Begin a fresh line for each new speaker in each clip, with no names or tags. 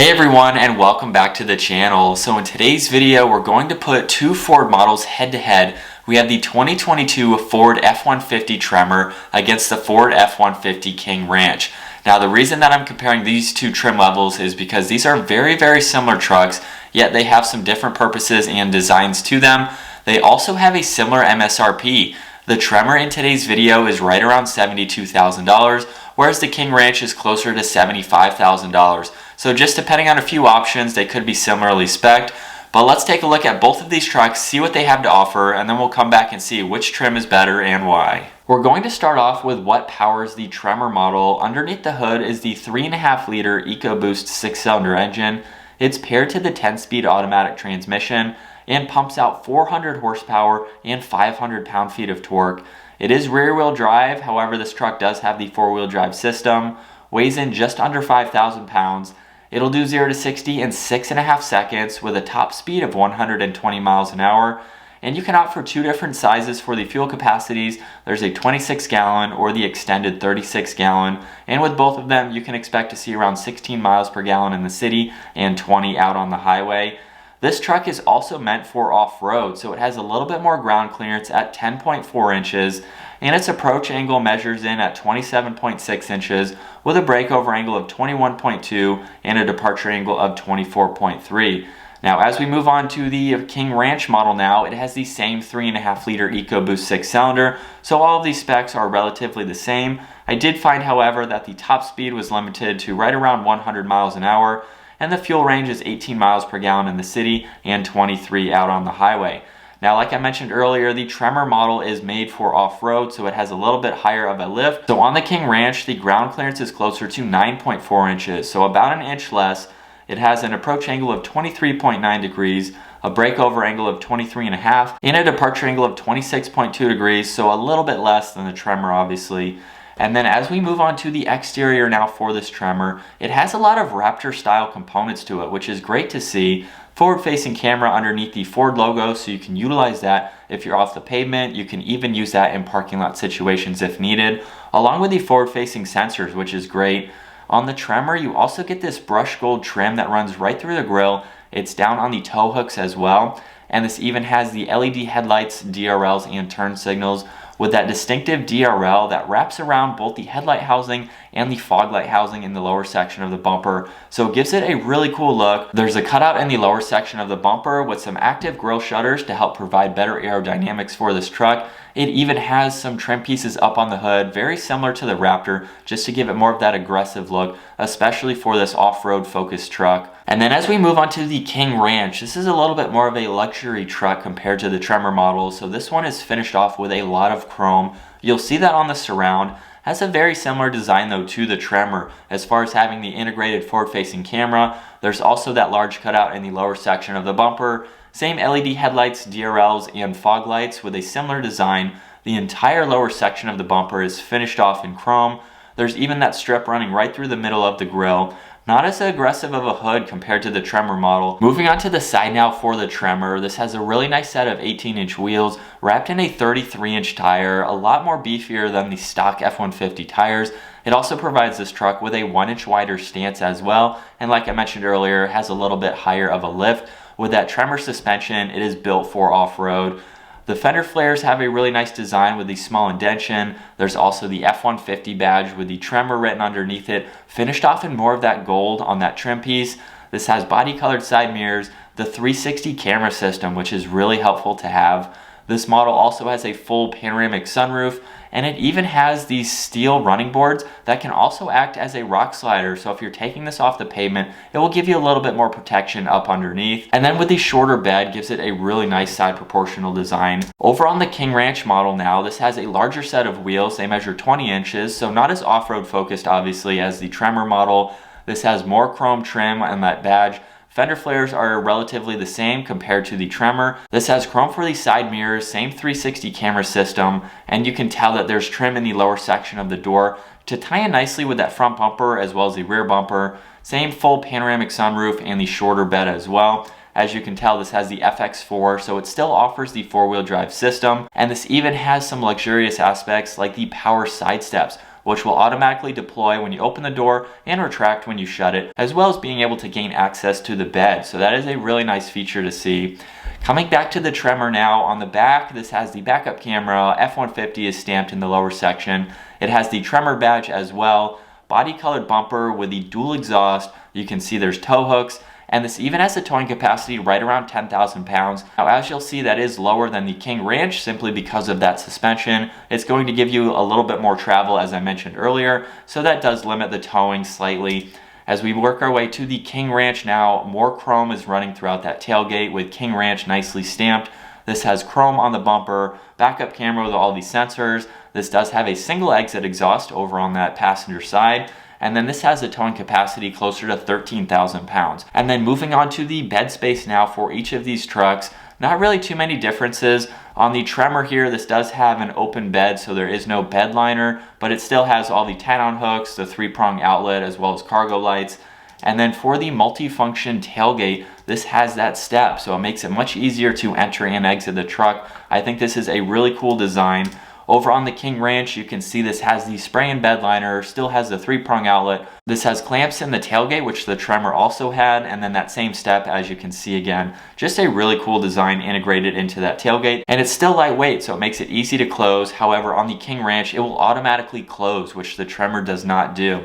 Hey everyone, and welcome back to the channel. So in today's video, we're going to put two Ford models head to head. We have the 2022 Ford F150 Tremor against the Ford F150 King Ranch. Now the reason that I'm comparing these two trim levels is because these are very similar trucks, yet they have some different purposes and designs to them. They also have a similar MSRP. The Tremor in today's video is right around $72,000, whereas the King Ranch is closer to $75,000. So just depending on a few options, they could be similarly spec'd. But let's take a look at both of these trucks, see what they have to offer, and then we'll come back and see which trim is better and why. We're going to start off with what powers the Tremor model. Underneath the hood is the 3.5 liter EcoBoost 6-cylinder engine. It's paired to the 10-speed automatic transmission and pumps out 400 horsepower and 500 pound-feet of torque. It is rear-wheel drive, however this truck does have the 4-wheel drive system, weighs in just under 5,000 pounds. It'll do 0 to 60 in 6.5 seconds with a top speed of 120 miles an hour. And you can opt for two different sizes for the fuel capacities. There's a 26 gallon or the extended 36 gallon. And with both of them, you can expect to see around 16 miles per gallon in the city and 20 out on the highway. This truck is also meant for off-road, so it has a little bit more ground clearance at 10.4 inches, and its approach angle measures in at 27.6 inches with a breakover angle of 21.2 and a departure angle of 24.3. Now, as we move on to the King Ranch model now, it has the same 3.5 liter EcoBoost 6-cylinder, so all of these specs are relatively the same. I did find, however, that the top speed was limited to right around 100 miles an hour, and the fuel range is 18 miles per gallon in the city and 23 out on the highway. Now, like I mentioned earlier, the Tremor model is made for off-road, so it has a little bit higher of a lift. So on the King Ranch, the ground clearance is closer to 9.4 inches, so about an inch less. It has an approach angle of 23.9 degrees, a breakover angle of 23.5, and a departure angle of 26.2 degrees, so a little bit less than the Tremor, obviously. And then as we move on to the exterior now for this Tremor, it has a lot of Raptor style components to it, which is great to see. Forward facing camera underneath the Ford logo, so you can utilize that if you're off the pavement. You can even use that in parking lot situations if needed, along with the forward facing sensors, which is great. On the Tremor, you also get this brushed gold trim that runs right through the grille. It's down on the tow hooks as well. And this even has the LED headlights, DRLs, and turn signals, with that distinctive DRL that wraps around both the headlight housing and the fog light housing in the lower section of the bumper. So it gives it a really cool look. There's a cutout in the lower section of the bumper with some active grille shutters to help provide better aerodynamics for this truck. It even has some trim pieces up on the hood, very similar to the Raptor, just to give it more of that aggressive look, especially for this off-road focused truck. And then as we move on to the King Ranch, this is a little bit more of a luxury truck compared to the Tremor model. So this one is finished off with a lot of chrome. You'll see that on the surround. Has a very similar design though to the Tremor as far as having the integrated forward-facing camera. There's also that large cutout in the lower section of the bumper. Same LED headlights, DRLs, and fog lights with a similar design. The entire lower section of the bumper is finished off in chrome. There's even that strip running right through the middle of the grille. Not as aggressive of a hood compared to the Tremor model. Moving on to the side now for the Tremor, this has a really nice set of 18-inch wheels wrapped in a 33-inch tire, a lot more beefier than the stock F150 tires. It also provides this truck with a 1-inch wider stance as well, and like I mentioned earlier, has a little bit higher of a lift. With that Tremor suspension, it is built for off-road. The fender flares have a really nice design with the small indentation. There's also the F150 badge with the Tremor written underneath it, finished off in more of that gold on that trim piece. This has body colored side mirrors, the 360 camera system, which is really helpful to have. This model also has a full panoramic sunroof, and it even has these steel running boards that can also act as a rock slider. So if you're taking this off the pavement, it will give you a little bit more protection up underneath. And then with the shorter bed, gives it a really nice side proportional design. Over on the King Ranch model now, this has a larger set of wheels. They measure 20 inches, so not as off-road focused obviously as the Tremor model. This has more chrome trim on that badge. Fender flares are relatively the same compared to the Tremor. This has chrome for the side mirrors, same 360 camera system, and you can tell that there's trim in the lower section of the door to tie in nicely with that front bumper as well as the rear bumper. Same full panoramic sunroof and the shorter bed as well. As you can tell, this has the FX4, so it still offers the 4-wheel drive system, and this even has some luxurious aspects like the power side steps, which will automatically deploy when you open the door and retract when you shut it, as well as being able to gain access to the bed. So that is a really nice feature to see. Coming back to the Tremor now, on the back, this has the backup camera. F150 is stamped in the lower section. It has the Tremor badge as well. Body colored bumper with the dual exhaust. You can see there's tow hooks, and this even has a towing capacity right around 10,000 pounds. Now, as you'll see, that is lower than the King Ranch simply because of that suspension. It's going to give you a little bit more travel, as I mentioned earlier, so that does limit the towing slightly. As we work our way to the King Ranch now, more chrome is running throughout that tailgate with King Ranch nicely stamped. This has chrome on the bumper, backup camera with all these sensors. This does have a single exit exhaust over on that passenger side. And then this has a towing capacity closer to 13,000 pounds. And then moving on to the bed space now for each of these trucks. Not really too many differences. On the Tremor here, this does have an open bed, so there is no bed liner, but it still has all the tie-down hooks, the 3-prong outlet, as well as cargo lights. And then for the multifunction tailgate, this has that step, so it makes it much easier to enter and exit the truck. I think this is a really cool design. Over on the King Ranch, you can see this has the spray-in bed liner, still has the 3-prong outlet. This has clamps in the tailgate, which the Tremor also had, and then that same step, as you can see again. Just a really cool design integrated into that tailgate, and it's still lightweight, so it makes it easy to close. However, on the King Ranch, it will automatically close, which the Tremor does not do.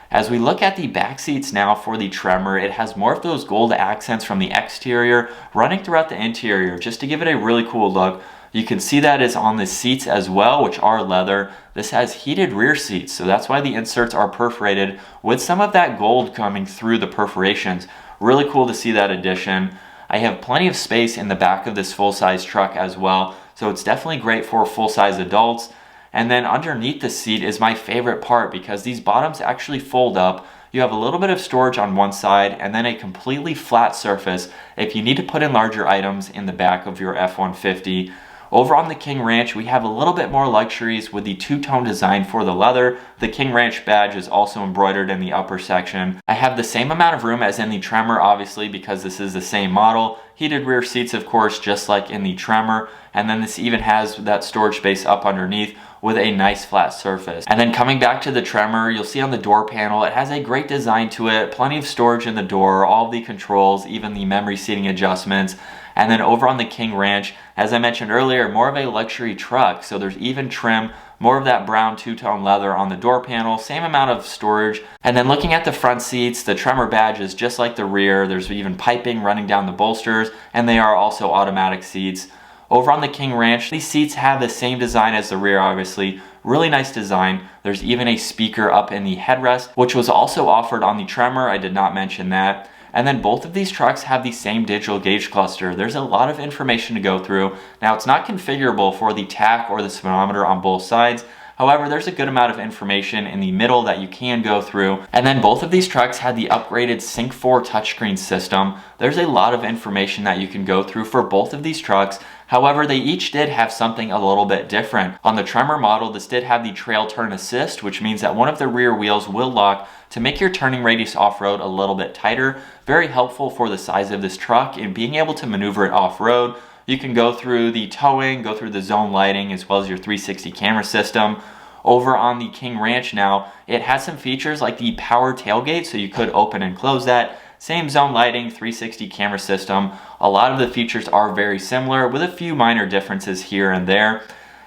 As we look at the back seats now for the Tremor, it has more of those gold accents from the exterior running throughout the interior, just to give it a really cool look. You can see that is on the seats as well, which are leather. This has heated rear seats, so that's why the inserts are perforated with some of that gold coming through the perforations. Really cool to see that addition. I have plenty of space in the back of this full-size truck as well, so it's definitely great for full-size adults. And then underneath the seat is my favorite part because these bottoms actually fold up. You have a little bit of storage on one side and then a completely flat surface if you need to put in larger items in the back of your F-150. Over on the King Ranch, we have a little bit more luxuries with the two-tone design for the leather. The King Ranch badge is also embroidered in the upper section. I have the same amount of room as in the Tremor, obviously, because this is the same model. Heated rear seats, of course, just like in the Tremor. And then this even has that storage space up underneath with a nice flat surface. And then coming back to the Tremor, you'll see on the door panel, it has a great design to it. Plenty of storage in the door, all of the controls, even the memory seating adjustments. And then over on the King Ranch, as I mentioned earlier, more of a luxury truck. So there's even trim, more of that brown two-tone leather on the door panel, same amount of storage. And then looking at the front seats, the Tremor badge is just like the rear. There's even piping running down the bolsters, and they are also automatic seats. Over on the King Ranch, these seats have the same design as the rear, obviously. Really nice design. There's even a speaker up in the headrest, which was also offered on the Tremor. I did not mention that. And then both of these trucks have the same digital gauge cluster. There's a lot of information to go through. Now, it's not configurable for the tach or the speedometer on both sides. However, there's a good amount of information in the middle that you can go through. And then both of these trucks had the upgraded Sync 4 touchscreen system. There's a lot of information that you can go through for both of these trucks. However, they each did have something a little bit different. On the Tremor model, this did have the trail turn assist, which means that one of the rear wheels will lock to make your turning radius off-road a little bit tighter. Very helpful for the size of this truck in being able to maneuver it off-road. You can go through the towing, go through the zone lighting, as well as your 360 camera system. Over on the King Ranch now, it has some features like the power tailgate, so you could open and close that. Same zone lighting, 360 camera system. A lot of the features are very similar with a few minor differences here and there.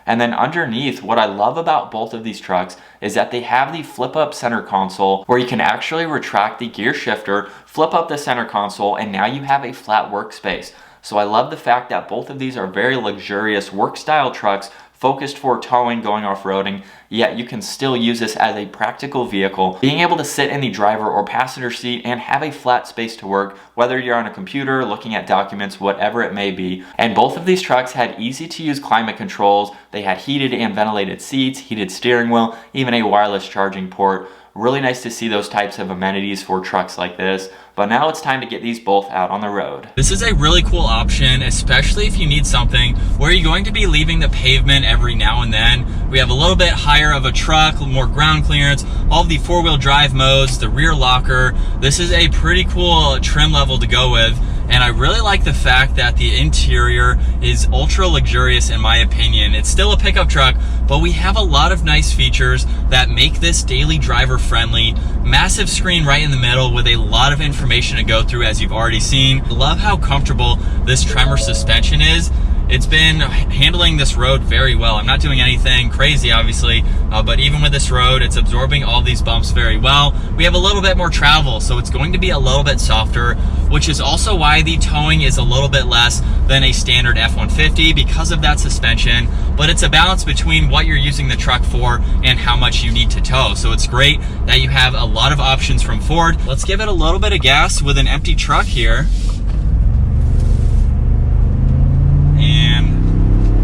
And then underneath, what I love about both of these trucks is that they have the flip-up center console where you can actually retract the gear shifter, flip up the center console, and now you have a flat workspace. So I love the fact that both of these are very luxurious work-style trucks focused for towing, going off-roading, yet you can still use this as a practical vehicle, being able to sit in the driver or passenger seat and have a flat space to work, whether you're on a computer, looking at documents, whatever it may be. And both of these trucks had easy-to-use climate controls. They had heated and ventilated seats, heated steering wheel, even a wireless charging port. Really nice to see those types of amenities for trucks like this. but now it's time to get these both out on the road. This is a really cool option, especially if you need something where you're going to be leaving the pavement every now and then. We have a little bit higher of a truck, more ground clearance, all of the four-wheel drive modes, the rear locker. This is a pretty cool trim level to go with. And I really like the fact that the interior is ultra luxurious in my opinion. It's still a pickup truck, but we have a lot of nice features that make this daily driver friendly. Massive screen right in the middle with a lot of information to go through, as you've already seen. I love how comfortable this Tremor suspension is. It's been handling this road very well. I'm not doing anything crazy, obviously, but even with this road, it's absorbing all these bumps very well. We have a little bit more travel, so it's going to be a little bit softer, which is also why the towing is a little bit less than a standard F-150 because of that suspension, but it's a balance between what you're using the truck for and how much you need to tow. So it's great that you have a lot of options from Ford. Let's give it a little bit of gas with an empty truck here.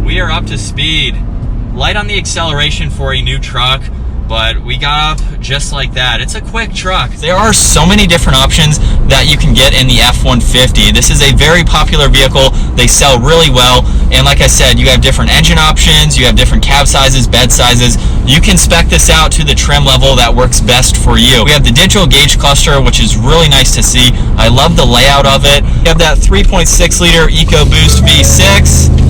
We are up to speed. Light on the acceleration for a new truck, but we got up just like that. It's a quick truck. There are so many different options that you can get in the F-150. This is a very popular vehicle. They sell really well. And like I said, you have different engine options, you have different cab sizes, bed sizes. You can spec this out to the trim level that works best for you. We have the digital gauge cluster, which is really nice to see. I love the layout of it. You have that 3.6 liter EcoBoost V6.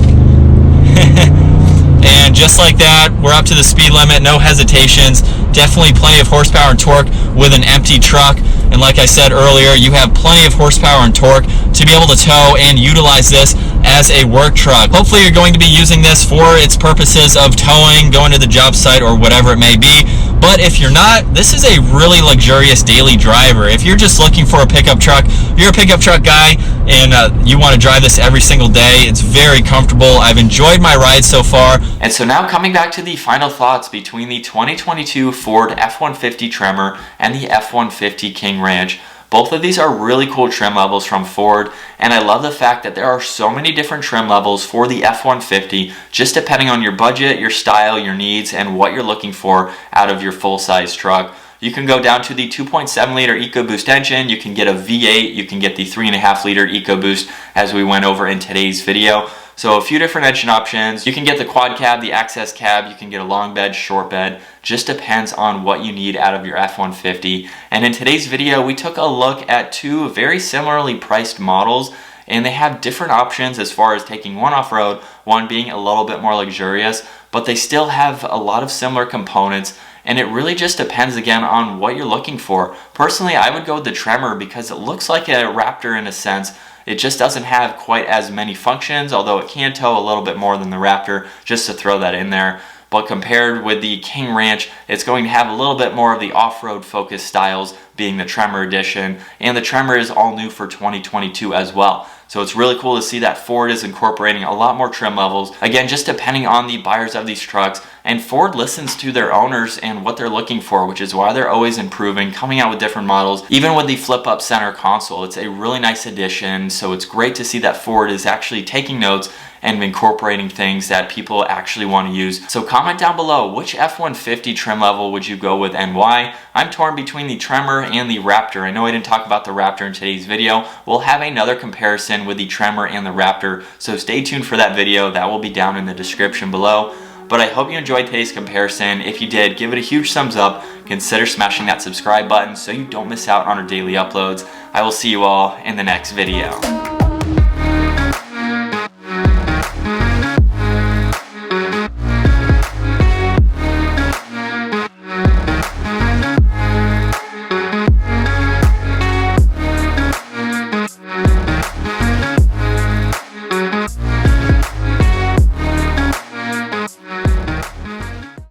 And just like that, we're up to the speed limit, no hesitations. Definitely plenty of horsepower and torque with an empty truck. And like I said earlier, you have plenty of horsepower and torque to be able to tow and utilize this as a work truck. Hopefully you're going to be using this for its purposes of towing, going to the job site, or whatever it may be. But if you're not, this is a really luxurious daily driver. If you're just looking for a pickup truck, you're a pickup truck guy, and you want to drive this every single day, it's very comfortable. I've enjoyed my ride so far. And so now coming back to the final thoughts between the 2022 Ford F-150 Tremor and the F-150 King Ranch. Both of these are really cool trim levels from Ford, and I love the fact that there are so many different trim levels for the F-150, just depending on your budget, your style, your needs, and what you're looking for out of your full-size truck. You can go down to the 2.7 liter EcoBoost engine, you can get a V8, you can get the 3.5 liter EcoBoost as we went over in today's video. So a few different engine options. You can get the quad cab, the access cab, you can get a long bed, short bed. Just depends on what you need out of your F-150. And in today's video, we took a look at two very similarly priced models, and they have different options as far as taking one off-road, one being a little bit more luxurious, but they still have a lot of similar components. And it really just depends again on what you're looking for. Personally, I would go with the Tremor because it looks like a Raptor in a sense. It just doesn't have quite as many functions, although it can tow a little bit more than the Raptor, just to throw that in there. But compared with the King Ranch, it's going to have a little bit more of the off-road focused styles, being the Tremor edition, and the Tremor is all new for 2022 as well. So it's really cool to see that Ford is incorporating a lot more trim levels, again just depending on the buyers of these trucks, and Ford listens to their owners and what they're looking for, which is why they're always improving, coming out with different models. Even with the flip-up center console, it's a really nice addition, so it's great to see that Ford is actually taking notes and incorporating things that people actually want to use. So comment down below, which F-150 trim level would you go with and why? I'm torn between the Tremor and the Raptor. I know I didn't talk about the Raptor in today's video. We'll have another comparison with the Tremor and the Raptor, so stay tuned for that video. That will be down in the description below. But I hope you enjoyed today's comparison. If you did, give it a huge thumbs up. Consider smashing that subscribe button so you don't miss out on our daily uploads. I will see you all in the next video.